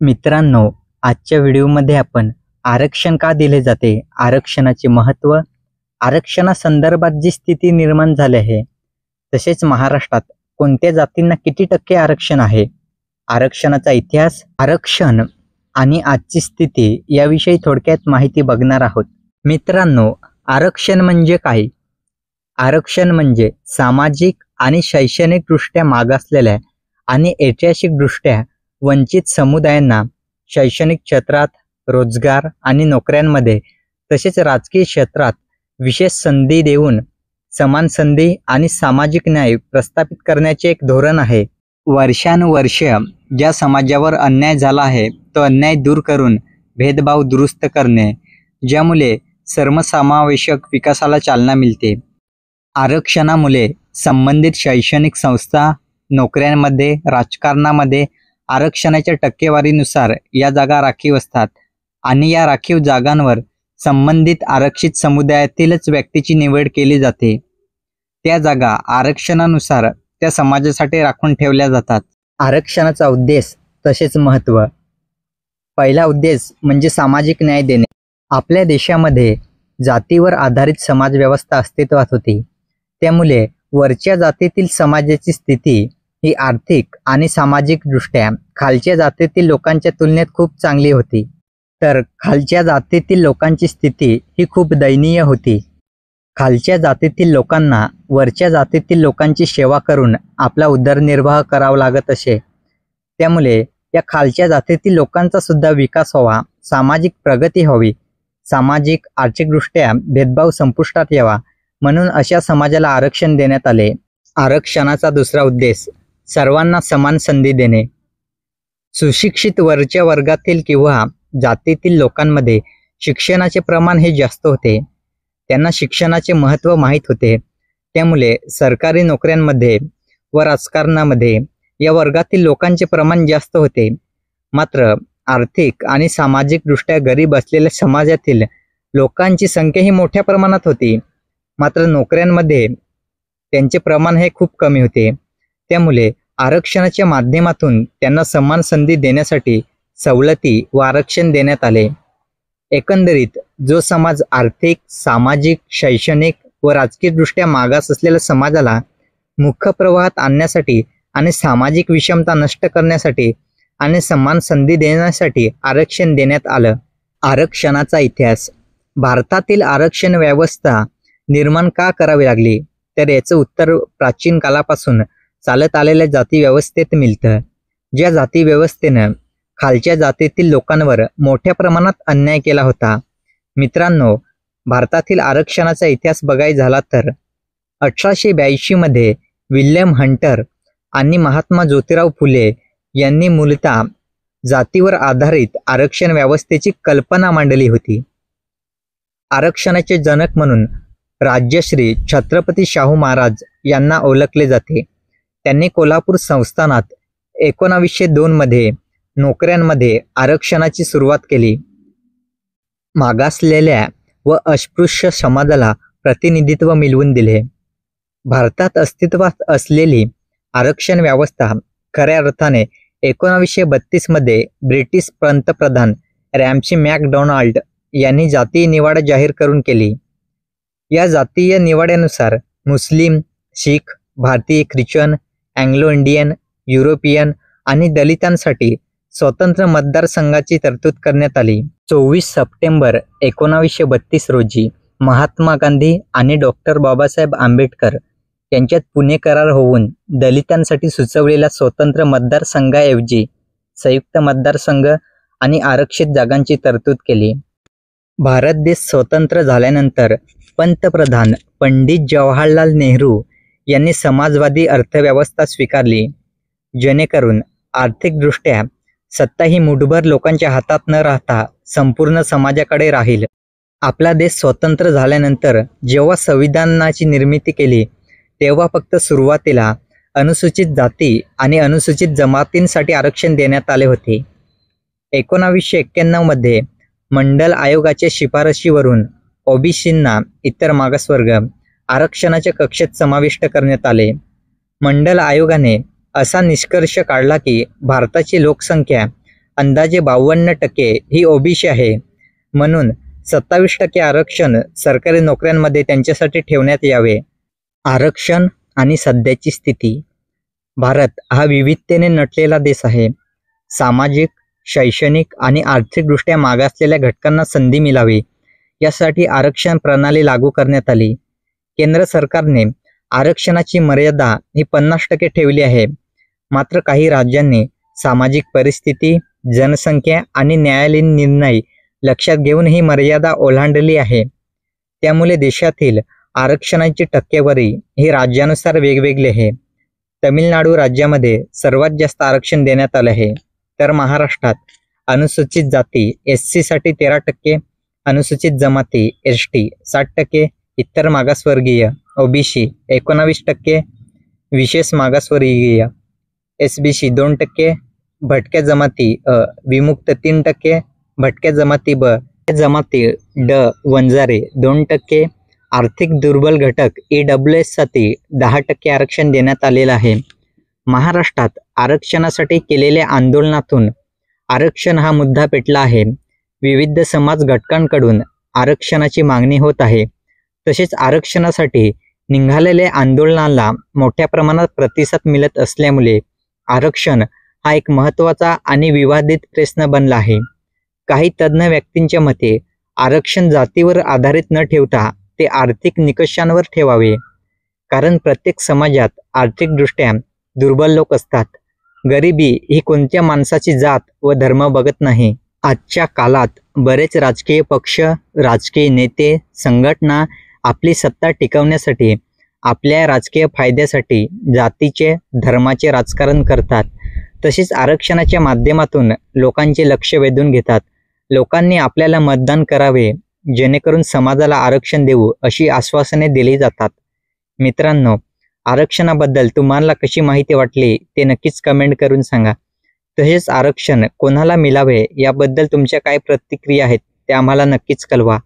मित्रांनो, आजच्या व्हिडिओमध्ये आपण आरक्षण का दिले जाते, आरक्षणाचे महत्त्व, आरक्षणासंदर्भात जी स्थिती निर्माण झाली आहे, तसेच महाराष्ट्रात कोणत्या जातींना किती टक्के आरक्षण आहे, आरक्षणाचा इतिहास, आरक्षण आणि आजची स्थिती याविषयी थोडक्यात माहिती बघणार आहोत. मित्रांनो, आरक्षण म्हणजे काय? आरक्षण म्हणजे सामाजिक आणि शैक्षणिकदृष्ट्या मागासलेल्या आणि ऐतिहासिकदृष्ट्या वंचित समुदायांना शैक्षणिक क्षेत्रात, रोजगार आणि नोकऱ्यांमध्ये तसेच राजकीय क्षेत्रात विशेष संधी देऊन समान संधी आणि सामाजिक न्याय प्रस्थापित करण्याचे एक धोरण आहे. वर्षानुवर्ष ज्या समाजावर अन्याय झाला आहे तो अन्याय दूर करून भेदभाव दुरुस्त करणे, ज्यामुळे सर्वसमावेशक विकासाला चालना मिळते. आरक्षणामुळे संबंधित शैक्षणिक संस्था, नोकऱ्यांमध्ये, राजकारणामध्ये आरक्षणाच्या टक्केवारीनुसार या जागा राखीव असतात आणि या राखीव जागांवर संबंधित आरक्षित समुदायातीलच व्यक्तीची निवड केली जाते. त्या जागा आरक्षणानुसार त्या समाजासाठी राखून ठेवल्या जातात. आरक्षणाचा उद्देश तसेच महत्त्व. पहिला उद्देश म्हणजे सामाजिक न्याय देणे. आपल्या देशामध्ये जातीवर आधारित समाजव्यवस्था अस्तित्वात होती. त्यामुळे वरच्या जातीतील समाजाची स्थिती ही आर्थिक आणि सामाजिकदृष्ट्या खालच्या जातीतील लोकांच्या तुलनेत खूप चांगली होती, तर खालच्या जातीतील लोकांची स्थिती ही खूप दयनीय होती. खालच्या जातीतील लोकांना वरच्या जातीतील लोकांची सेवा करून आपला उदरनिर्वाह करावा लागत असे. त्यामुळे या खालच्या जातीतील लोकांचा सुद्धा विकास व्हावा, सामाजिक प्रगती व्हावी, सामाजिक आर्थिकदृष्ट्या भेदभाव संपुष्टात यावा, म्हणून अशा समाजाला आरक्षण देण्यात आले. आरक्षणाचा दुसरा उद्देश सर्वांना समान संधी देणे. सुशिक्षित वरच्या वर्गातील किंवा जातीतील लोकांमध्ये शिक्षणाचे प्रमाण हे जास्त होते. त्यांना शिक्षणाचे महत्त्व माहीत होते. त्यामुळे सरकारी नोकऱ्यांमध्ये व राजकारणामध्ये या वर्गातील लोकांचे प्रमाण जास्त होते. मात्र आर्थिक आणि सामाजिकदृष्ट्या गरीब असलेल्या समाजातील लोकांची संख्या ही मोठ्या प्रमाणात होती. मात्र नोकऱ्यांमध्ये त्यांचे प्रमाण हे खूप कमी होते. त्यामुळे आरक्षणाच्या माध्यमातून त्यांना समान संधी देण्यासाठी सवलती व आरक्षण देण्यात आले. एकंदरीत जो समाज आर्थिक, सामाजिक, शैक्षणिक व राजकीयदृष्ट्या मागास असलेल्या समाजाला मुख्य प्रवाहात आणण्यासाठी आणि सामाजिक विषमता नष्ट करण्यासाठी आणि समान संधी देण्यासाठी आरक्षण देण्यात आलं. आरक्षणाचा इतिहास. भारतातील आरक्षण व्यवस्था निर्माण का करावी लागली, तर याचं उत्तर प्राचीन कालापासून चालत आलेल्या जाती व्यवस्थेत मिळतं. ज्या जाती व्यवस्थेनं खालच्या जातीतील लोकांवर मोठ्या प्रमाणात अन्याय केला होता. मित्रांनो, भारतातील आरक्षणाचा इतिहास बघायचा झाला तर 1882 मध्ये विल्यम हंटर आणि महात्मा ज्योतिराव फुले यांनी मूलतः जातीवर आधारित आरक्षण व्यवस्थेची कल्पना मांडली होती. आरक्षणाचे जनक म्हणून राजश्री छत्रपती शाहू महाराज यांना ओळखले जाते. त्यांनी कोल्हापूर संस्थानात 1902 मध्ये नोकऱ्यांमध्ये आरक्षणाची सुरुवात केली. मागासलेल्या व अस्पृश्य समाजाला प्रतिनिधित्व मिळवून दिले. भारतात अस्तित्वात असलेली आरक्षण व्यवस्था खऱ्या अर्थाने 1932 मध्ये ब्रिटिश पंतप्रधान रॅमसी मॅकडोनाल्ड यांनी जातीय निवाडा जाहीर करून केली. या जातीय निवाड्यानुसार मुस्लिम, शीख, भारतीय ख्रिश्चन, अँग्लो इंडियन, युरोपियन आणि दलितांसाठी स्वतंत्र मतदारसंघाची तरतूद करण्यात आली. 24 सप्टेंबर 1932 रोजी महात्मा गांधी आणि डॉक्टर बाबासाहेब आंबेडकर यांच्यात पुणे करार होऊन दलितांसाठी सुचवलेल्या स्वतंत्र मतदारसंघाऐवजी संयुक्त मतदारसंघ आणि आरक्षित जागांची तरतूद केली. भारत देश स्वतंत्र झाल्यानंतर पंतप्रधान पंडित जवाहरलाल नेहरू यांनी समाजवादी अर्थव्यवस्था स्वीकारली, जेणेकरून आर्थिकदृष्ट्या सत्ता ही मुठभर लोकांच्या हातात न राहता संपूर्ण समाजाकडे राहील. आपला देश स्वतंत्र झाल्यानंतर जेव्हा संविधानाची निर्मिती केली, तेव्हा फक्त सुरुवातीला अनुसूचित जाती आणि अनुसूचित जमातींसाठी आरक्षण देण्यात आले होते. 1991 मध्ये मंडल आयोगाच्या शिफारशीवरून ओबीसींना, इतर मागासवर्ग, आरक्षणाच्या कक्षेत समाविष्ट करण्यात आले. मंडल आयोगाने असा निष्कर्ष काढला की भारताची लोकसंख्या अंदाजे 52% ही ओबीसी आहे. म्हणून 27% आरक्षण सरकारी नोकऱ्यांमध्ये त्यांच्यासाठी ठेवण्यात यावे. आरक्षण आणि सध्याची स्थिती. भारत हा विविधतेने नटलेला देश आहे. सामाजिक, शैक्षणिक आणि आर्थिकदृष्ट्या मागासलेल्या घटकांना संधी मिळावी यासाठी आरक्षण प्रणाली लागू करण्यात आली. केंद्र सरकारने आरक्षणाची मर्यादा ही 50% ठेवली आहे. मात्र काही राज्यांनी सामाजिक परिस्थिती, जनसंख्या आणि न्यायालयीन निर्णय लक्षात घेऊन ही मर्यादा ओलांडली आहे. त्यामुळे देशातील आरक्षणाची टक्केवारी ही राज्यानुसार वेगवेगळी आहे. तमिळनाडू राज्यामध्ये सर्वात जास्त आरक्षण देण्यात आले आहे, तर महाराष्ट्रात अनुसूचित जाती SC साठी 13%, अनुसूचित जमाती ST 60%, इतर मागासवर्गीय OBC 19%, विशेष मागासवर्गीय SBC 2%, भटक्या जमाती विमुक्त 3%, भटक्या जमाती जमाती वंजारे 2%, आर्थिक दुर्बल घटक EWS साठी 10% आरक्षण देण्यात आलेलं आहे. महाराष्ट्रात आरक्षणासाठी केलेल्या आंदोलनातून आरक्षण हा मुद्दा पेटला आहे. विविध समाज घटकांकडून आरक्षणाची मागणी होत आहे. तसेच आरक्षणासाठी निघालेल्या आंदोलनाला मोठ्या प्रमाणात प्रतिसाद मिळत असल्यामुळे आरक्षण हा एक महत्त्वाचा आणि विवादित प्रश्न बनला आहे. काही तज्ज्ञ व्यक्तींच्या मते आरक्षण जातीवर आधारित न ठेवता ते आर्थिक निकषांवर ठेवावे. कारण प्रत्येक समाजात आर्थिकदृष्ट्या दुर्बल लोक असतात. गरिबी ही कोणत्या माणसाची जात व धर्म बघत नाही. आजच्या काळात बरेच राजकीय पक्ष, राजकीय नेते, संघटना आपली सत्ता टिकवण्यासाठी, आपल्या राजकीय फायद्यासाठी जातीचे, धर्माचे राजकारण करतात. तसेच आरक्षणाच्या माध्यमातून लोकांचे लक्ष वेधून घेतात. लोकांनी आपल्याला मतदान करावे जेणेकरून समाजाला आरक्षण देऊ अशी आश्वासने दिली जातात. मित्रांनो, आरक्षणाबद्दल तुम्हाला कशी माहिती वाटली ते नक्कीच कमेंट करून सांगा. तसेच आरक्षण कोणाला मिळावे याबद्दल तुमच्या काय प्रतिक्रिया आहेत ते आम्हाला नक्कीच कळवा.